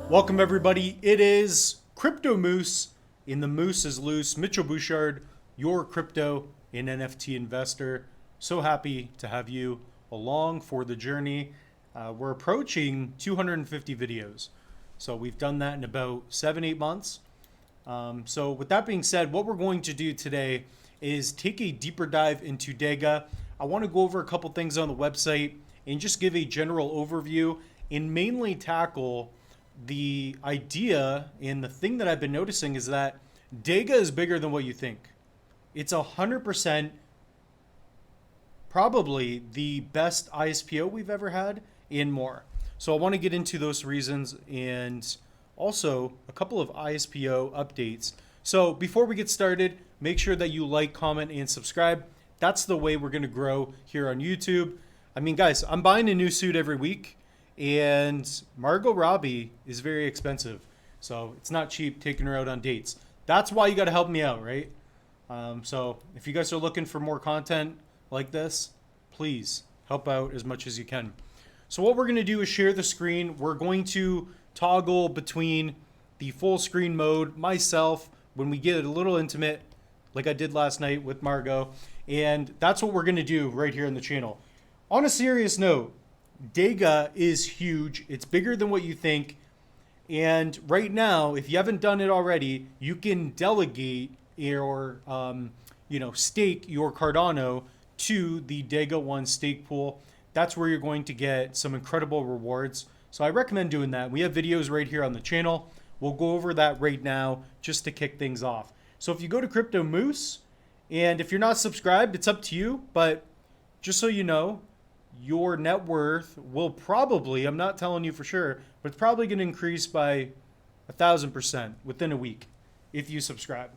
Welcome everybody. It is Crypto Moose in the Moose is Loose. Mitchell Bouchard, your crypto and NFT investor. So happy to have you along for the journey. We're approaching 250 videos. So we've done that in about 7-8 months. So with that being said, what we're going to do today is take a deeper dive into Dega. I want to go over a couple things on the website and just give a general overview and mainly tackle the idea, and the thing that I've been noticing is that Dega is bigger than what you think. It's 100% probably the best ISPO we've ever had and more. So I want to get into those reasons and also a couple of ISPO updates. So before we get started, make sure that you like, comment, and subscribe. That's the way we're going to grow here on YouTube. I mean, guys, I'm buying a new suit every week. And Margot Robbie is very expensive. So it's not cheap taking her out on dates. That's why you got to help me out, right? So if you guys are looking for more content like this, please help out as much as you can. So what we're going to do is share the screen. We're going to toggle between the full screen mode, myself, when we get a little intimate, like I did last night with Margot. And that's what we're going to do right here on the channel. On a serious note, Dega is huge. It's bigger than what you think. And right now, if you haven't done it already, you can delegate or stake your Cardano to the Dega 1 stake pool. That's where you're going to get some incredible rewards. So I recommend doing that. We have videos right here on the channel. We'll go over that right now just to kick things off. So if you go to Crypto Moose, and if you're not subscribed, it's up to you. But just so you know, your net worth will probably, I'm not telling you for sure, but it's probably going to increase by 1,000% within a week if you subscribe.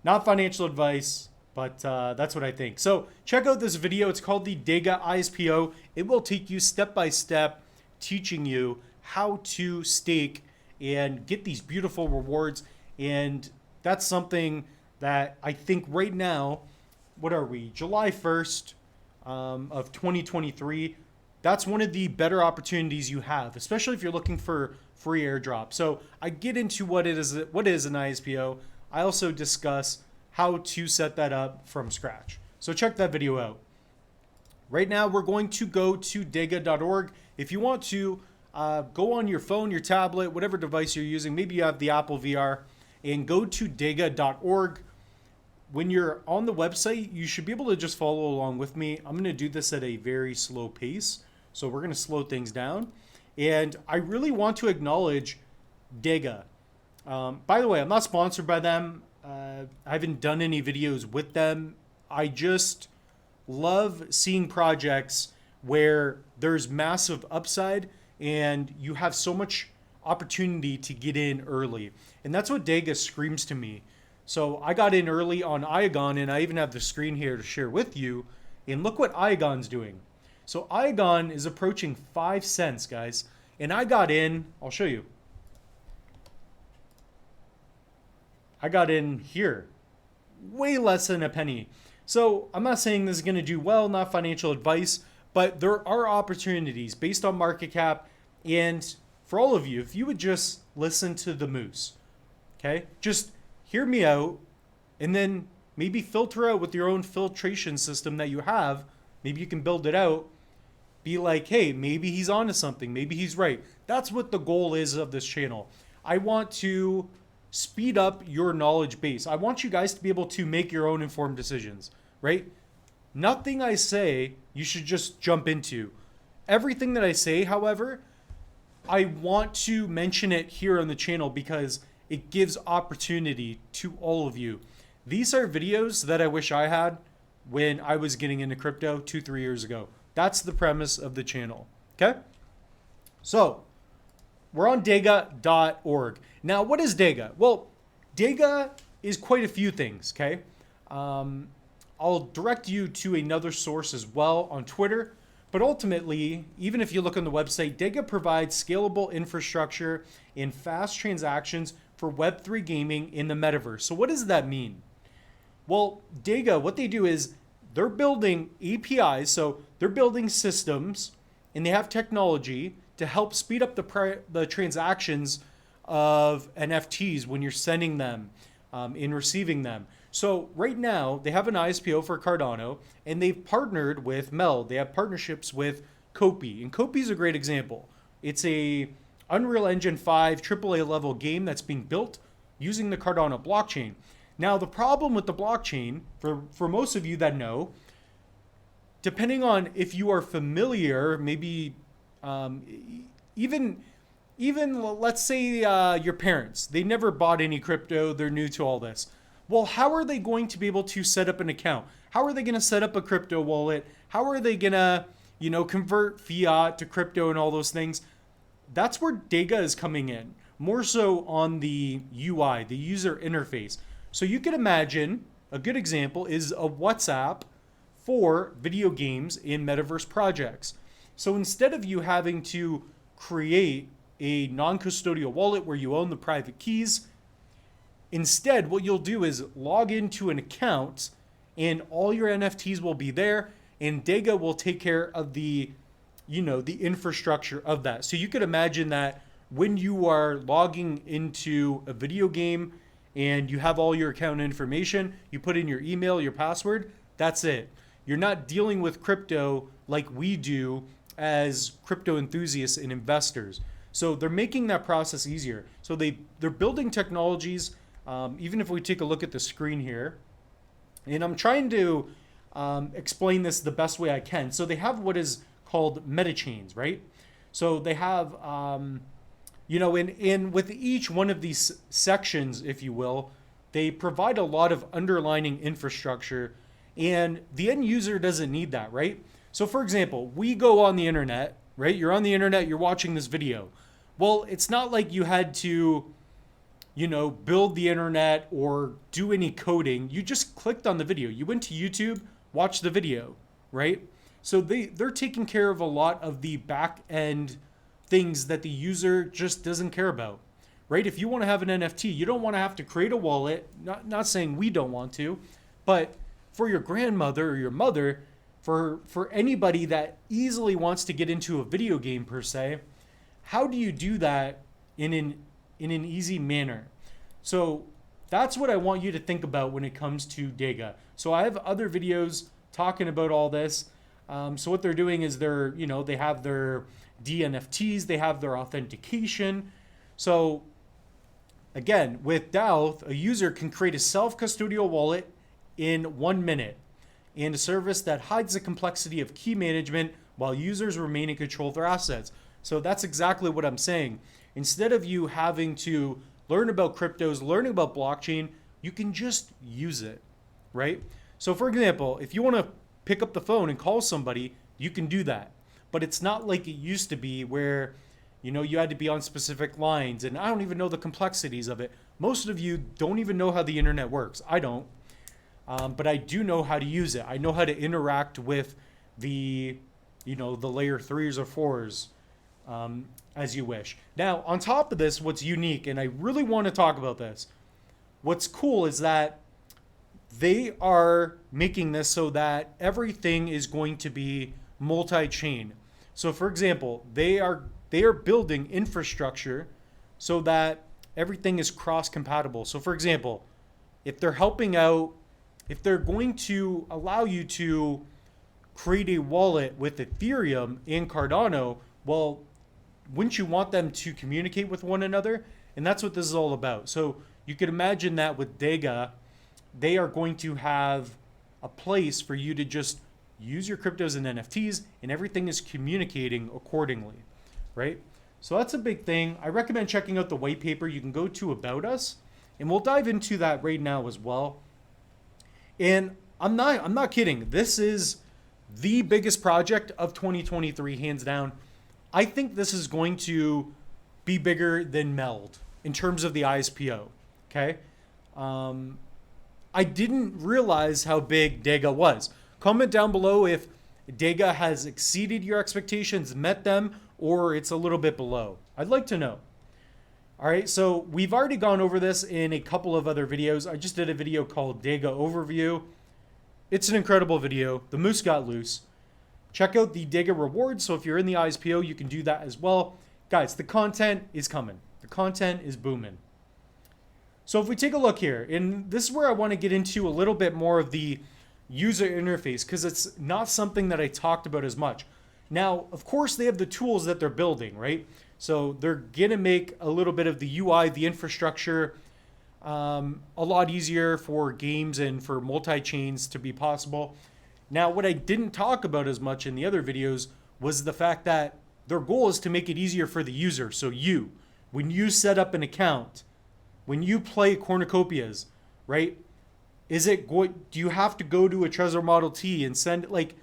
Not financial advice, but that's what I think. So check out this video. It's called the Dega ISPO. It will take you step by step, teaching you how to stake and get these beautiful rewards. And that's something that I think right now, what are we, July 1st, of 2023, that's one of the better opportunities you have, especially if you're looking for free airdrop. So I get into what is an ISPO. I also discuss how to set that up from scratch. So check that video out. Right now, we're going to go to dega.org. If you want to go on your phone, your tablet, whatever device you're using, maybe you have the Apple VR, and go to dega.org. When you're on the website, you should be able to just follow along with me. I'm going to do this at a very slow pace. So we're going to slow things down. And I really want to acknowledge Dega. By the way, I'm not sponsored by them. I haven't done any videos with them. I just love seeing projects where there's massive upside and you have so much opportunity to get in early. And that's what Dega screams to me. So I got in early on Iagon, and I even have the screen here to share with you. And look what Iagon's doing. So Iagon is approaching 5 cents, guys. And I got in, I'll show you. I got in here, way less than a penny. So I'm not saying this is going to do well, not financial advice, but there are opportunities based on market cap. And for all of you, if you would just listen to the Moose, okay? Just hear me out, and then maybe filter out with your own filtration system that you have. Maybe you can build it out. Be like, hey, maybe he's onto something. Maybe he's right. That's what the goal is of this channel. I want to speed up your knowledge base. I want you guys to be able to make your own informed decisions, right? Nothing I say you should just jump into. Everything that I say, however, I want to mention it here on the channel because it gives opportunity to all of you. These are videos that I wish I had when I was getting into crypto 2-3 years ago. That's the premise of the channel. Okay? So we're on dega.org. Now, what is Dega? Well, Dega is quite a few things. Okay? I'll direct you to another source as well on Twitter. But ultimately, even if you look on the website, Dega provides scalable infrastructure and fast transactions for Web3 gaming in the metaverse. So what does that mean? Well, Dega, what they do is they're building APIs. So they're building systems and they have technology to help speed up the transactions of NFTs when you're sending them and receiving them. So right now they have an ISPO for Cardano, and they've partnered with Meld. They have partnerships with Kopi, and Kopi is a great example. It's a Unreal Engine 5 AAA level game that's being built using the Cardano blockchain. Now, the problem with the blockchain, for most of you that know, depending on if you are familiar, maybe even let's say your parents, they never bought any crypto, they're new to all this. Well, how are they going to be able to set up an account? How are they going to set up a crypto wallet? How are they going to, convert fiat to crypto and all those things? That's where Dega is coming in, more so on the UI, the user interface. So you can imagine a good example is a WhatsApp for video games in metaverse projects. So instead of you having to create a non-custodial wallet where you own the private keys, instead what you'll do is log into an account and all your NFTs will be there, and Dega will take care of the infrastructure of that. So you could imagine that when you are logging into a video game and you have all your account information, you put in your email, your password, that's it. You're not dealing with crypto like we do as crypto enthusiasts and investors. So they're making that process easier. So they're building technologies, even if we take a look at the screen here, and I'm trying to explain this the best way I can. So they have what is called metachains, right? So they have, in with each one of these sections, if you will, they provide a lot of underlining infrastructure, and the end user doesn't need that, right? So for example, we go on the internet, right? You're on the internet, you're watching this video. Well, it's not like you had to, build the internet or do any coding. You just clicked on the video. You went to YouTube, watched the video, right? So they're taking care of a lot of the back end things that the user just doesn't care about, right? If you want to have an NFT, you don't want to have to create a wallet. Not saying we don't want to, but for your grandmother or your mother, for anybody that easily wants to get into a video game per se, how do you do that in an easy manner? So that's what I want you to think about when it comes to Dega. So I have other videos talking about all this. So what they're doing is they have their DNFTs, they have their authentication. So again, with Douth, a user can create a self-custodial wallet in 1 minute, and a service that hides the complexity of key management while users remain in control of their assets. So that's exactly what I'm saying. Instead of you having to learn about cryptos, learning about blockchain, you can just use it, right? So for example, if you want to pick up the phone and call somebody, you can do that. But it's not like it used to be where, you had to be on specific lines, and I don't even know the complexities of it. Most of you don't even know how the internet works. I don't. But I do know how to use it. I know how to interact with the layer 3s or 4s, as you wish. Now, on top of this, what's unique, and I really want to talk about this, what's cool is that they are making this so that everything is going to be multi-chain. So for example, they are building infrastructure so that everything is cross-compatible. So for example, if they're going to allow you to create a wallet with Ethereum and Cardano, well, wouldn't you want them to communicate with one another? And that's what this is all about. So you could imagine that with Dega, they are going to have a place for you to just use your cryptos and NFTs, and everything is communicating accordingly, right? So that's a big thing. I recommend checking out the white paper. You can go to About Us, and we'll dive into that right now as well. And I'm not kidding. This is the biggest project of 2023, hands down. I think this is going to be bigger than Meld in terms of the ISPO. Okay. I didn't realize how big Dega was. Comment down below if Dega has exceeded your expectations, met them, or it's a little bit below. I'd like to know. All right, so we've already gone over this in a couple of other videos. I just did a video called Dega Overview. It's an incredible video. The moose got loose. Check out the Dega rewards. So if you're in the ISPO, you can do that as well. Guys, the content is coming. The content is booming. So if we take a look here, and this is where I want to get into a little bit more of the user interface, because it's not something that I talked about as much. Now, of course, they have the tools that they're building, right? So they're going to make a little bit of the UI, the infrastructure, a lot easier for games and for multi-chains to be possible. Now, what I didn't talk about as much in the other videos was the fact that their goal is to make it easier for the user. So you, when you set up an account, when you play cornucopias, right? Do you have to go to a Trezor Model T and send, like,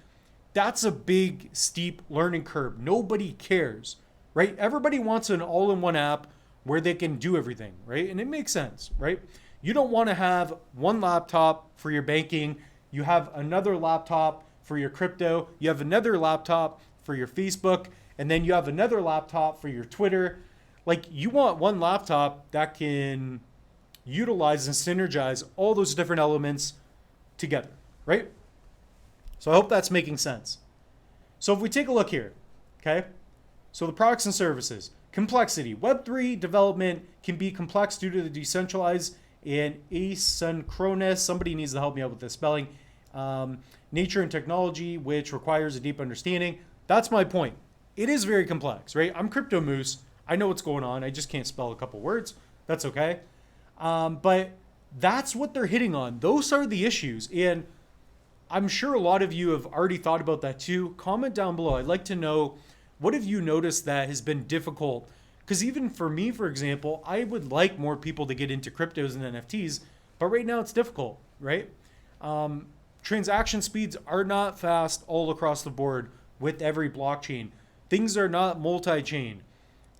that's a big, steep learning curve. Nobody cares, right? Everybody wants an all-in-one app where they can do everything, right? And it makes sense, right? You don't want to have one laptop for your banking. You have another laptop for your crypto. You have another laptop for your Facebook. And then you have another laptop for your Twitter. Like, you want one laptop that can utilize and synergize all those different elements together, right? So I hope that's making sense. So if we take a look here, okay? So the products and services, complexity. Web3 development can be complex due to the decentralized and asynchronous. Somebody needs to help me out with this spelling. Nature and technology, which requires a deep understanding. That's my point. It is very complex, right? I'm Crypto Moose. I know what's going on. I just can't spell a couple words. That's okay. But that's what they're hitting on. Those are the issues. And I'm sure a lot of you have already thought about that too. Comment down below. I'd like to know, what have you noticed that has been difficult? Because even for me, for example, I would like more people to get into cryptos and NFTs, but right now it's difficult, right? Transaction speeds are not fast all across the board with every blockchain. Things are not multi-chain.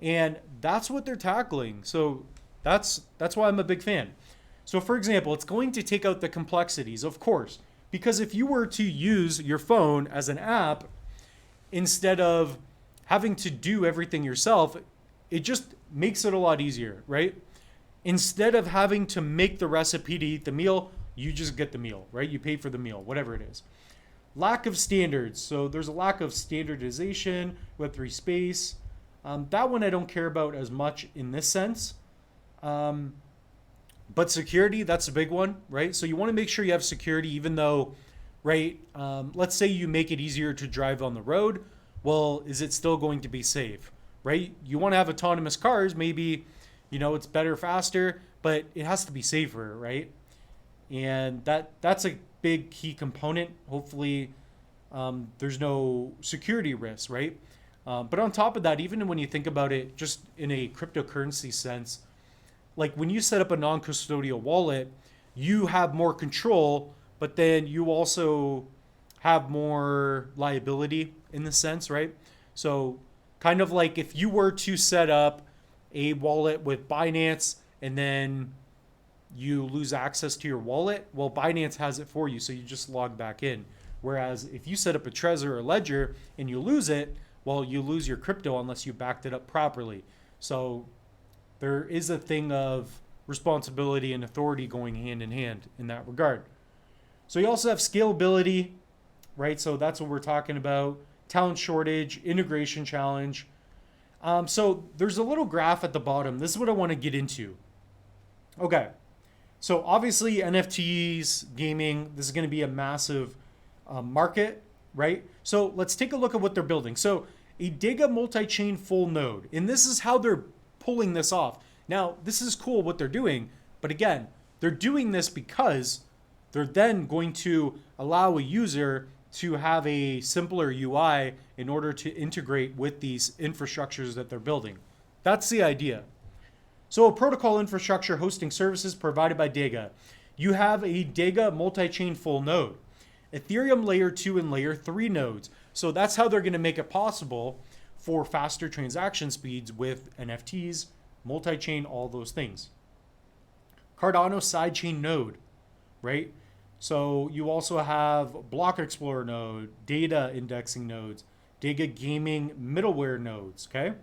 And that's what they're tackling. So that's why I'm a big fan. So for example, it's going to take out the complexities, of course, because if you were to use your phone as an app, instead of having to do everything yourself, it just makes it a lot easier, right? Instead of having to make the recipe to eat the meal, you just get the meal, right? You pay for the meal, whatever it is. Lack of standards. So there's a lack of standardization, Web3 space. That one I don't care about as much in this sense. But security, that's a big one, right? So you want to make sure you have security, even though, right, let's say you make it easier to drive on the road. Well, is it still going to be safe, right? You want to have autonomous cars, maybe, it's better, faster, but it has to be safer, right? And that's a big key component. Hopefully, there's no security risks, right? But on top of that, even when you think about it just in a cryptocurrency sense, like when you set up a non-custodial wallet, you have more control, but then you also have more liability in the sense, right? So kind of like if you were to set up a wallet with Binance and then you lose access to your wallet, well, Binance has it for you, so you just log back in. Whereas if you set up a Trezor or Ledger and you lose it, well, you lose your crypto unless you backed it up properly. So there is a thing of responsibility and authority going hand in hand in that regard. So you also have scalability, right? So that's what we're talking about. Talent shortage, integration challenge. So there's a little graph at the bottom. This is what I want to get into. Okay. So obviously NFTs, gaming, this is going to be a massive market, right? So let's take a look at what they're building. So a Dega multi-chain full node, and this is how they're pulling this off. Now, this is cool what they're doing, but again, they're doing this because they're then going to allow a user to have a simpler UI in order to integrate with these infrastructures that they're building. That's the idea. So a protocol infrastructure hosting services provided by Dega. You have a Dega multi-chain full node, Ethereum layer 2 and layer 3 nodes. So that's how they're going to make it possible for faster transaction speeds with NFTs, multi-chain, all those things. Cardano sidechain node, right? So you also have Block Explorer node, data indexing nodes, Dega gaming middleware nodes, okay?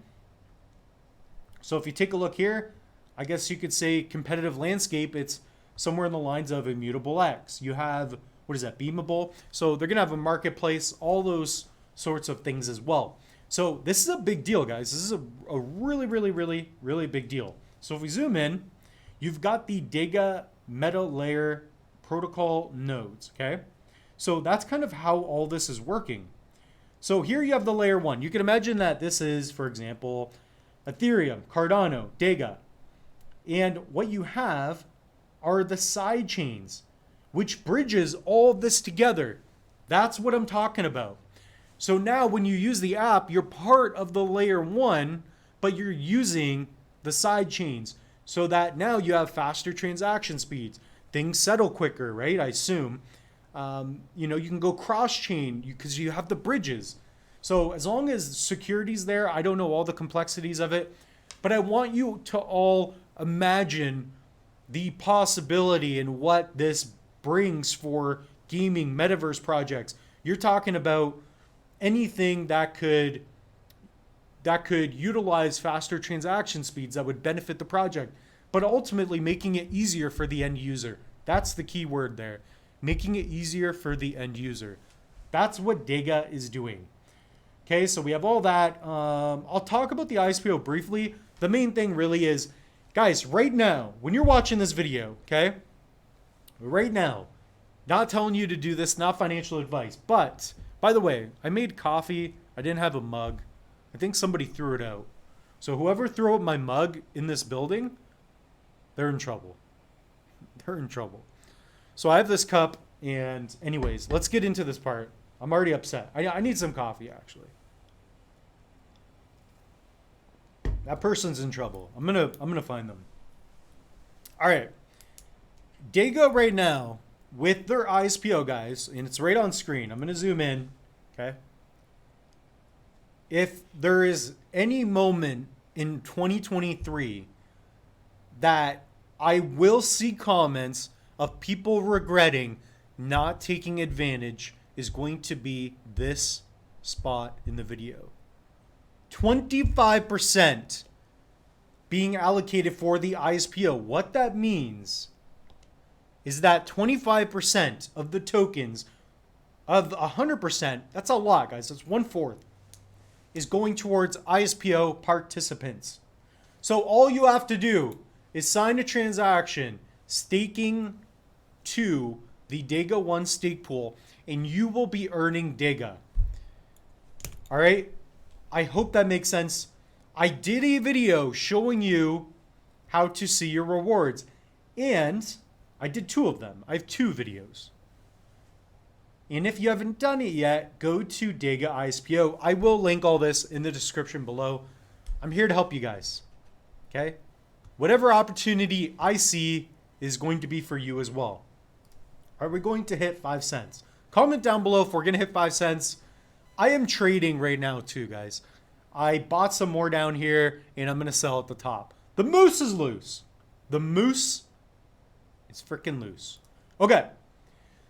So if you take a look here, I guess you could say competitive landscape, it's somewhere in the lines of Immutable X. You have, what is that, Beamable? So they're going to have a marketplace, all those sorts of things as well. So this is a big deal, guys. This is a really, really, really, really big deal. So if we zoom in, you've got the Dega meta layer protocol nodes, okay? So that's kind of how all this is working. So here you have the layer one. You can imagine that this is, for example, Ethereum, Cardano, Dega. And what you have are the side chains, which bridges all of this together. That's what I'm talking about. So now when you use the app, you're part of the layer one, but you're using the side chains so that now you have faster transaction speeds. Things settle quicker, right? I assume. You can go cross-chain because you have the bridges. So as long as security's there, I don't know all the complexities of it, but I want you to all imagine the possibility and what this brings for gaming metaverse projects. You're talking about anything that could utilize faster transaction speeds that would benefit the project, but ultimately making it easier for the end user. That's the key word there. Making it easier for the end user. That's what Dega is doing. Okay, so we have all that. I'll talk about the ISPO briefly. The main thing really is, guys, right now, when you're watching this video, okay, right now, not telling you to do this, not financial advice, but by the way, I made coffee. I didn't have a mug. I think somebody threw it out. So whoever threw out my mug in this building, they're in trouble. They're in trouble. So I have this cup, and anyways, let's get into this part. I'm already upset. I need some coffee, actually. That person's in trouble. I'm gonna find them. All right. Dega right now with their ISPO, guys, and it's right on screen. I'm gonna zoom in. Okay. If there is any moment in 2023 that I will see comments of people regretting not taking advantage, is going to be this spot in the video. 25% being allocated for the ISPO. What that means is that 25% of the tokens of 100%, that's a lot, guys. That's 1/4, is going towards ISPO participants. So all you have to do is sign a transaction staking to the Dega 1 stake pool, and you will be earning Dega. All right? I hope that makes sense. I did a video showing you how to see your rewards, and I did 2 of them. I have 2 videos. And if you haven't done it yet, go to Dega ISPO. I will link all this in the description below. I'm here to help you guys. Okay? Whatever opportunity I see is going to be for you as well. Are we going to hit 5 cents? Comment down below if we're going to hit 5 cents. I am trading right now too, guys. I bought some more down here, and I'm going to sell at the top. The moose is loose. The moose is freaking loose. Okay.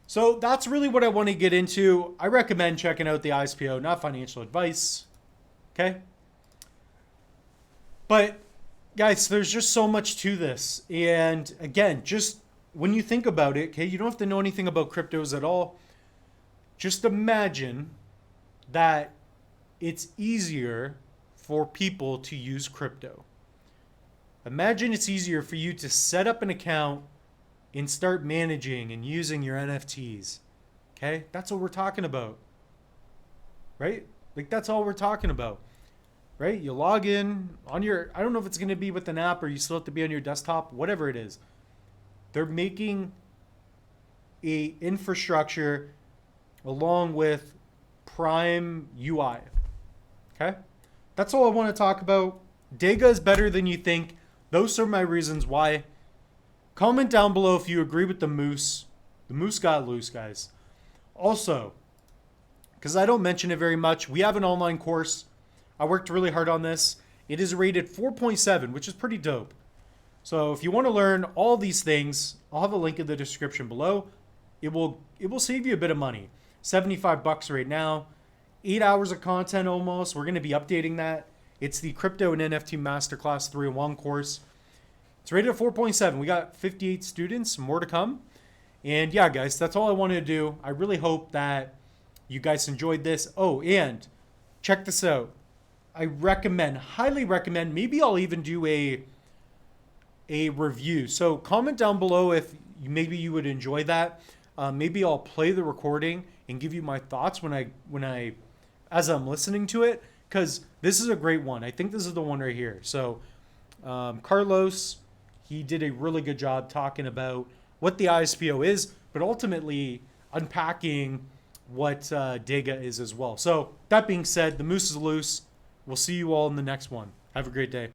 So that's really what I want to get into. I recommend checking out the ISPO, not financial advice. Okay? But guys, there's just so much to this. And again, just when you think about it, okay, you don't have to know anything about cryptos at all. Just imagine that it's easier for people to use crypto. Imagine it's easier for you to set up an account and start managing and using your NFTs. Okay? That's what we're talking about. Right? Like, that's all we're talking about. Right? You log in on your, I don't know if it's going to be with an app or you still have to be on your desktop, whatever it is. They're making a infrastructure along with Prime UI. Okay? That's all I want to talk about. Dega is better than you think. Those are my reasons why. Comment down below if you agree with the moose. The moose got loose, guys. Also, because I don't mention it very much, we have an online course. I worked really hard on this. It is rated 4.7, which is pretty dope. So if you want to learn all these things, I'll have a link in the description below. It will save you a bit of money. $75 right now. 8 hours of content almost. We're going to be updating that. It's the Crypto and NFT Masterclass 301 course. It's rated at 4.7. We got 58 students, more to come. And yeah, guys, that's all I wanted to do. I really hope that you guys enjoyed this. Oh, and check this out. I recommend, highly recommend, maybe I'll even do a review. So comment down below if maybe you would enjoy that. Maybe I'll play the recording and give you my thoughts when I as I'm listening to it, because this is a great one. I think this is the one right here. So Carlos, he did a really good job talking about what the ISPO is, but ultimately unpacking what Dega is as well. So that being said, the moose is loose. We'll see you all in the next one. Have a great day.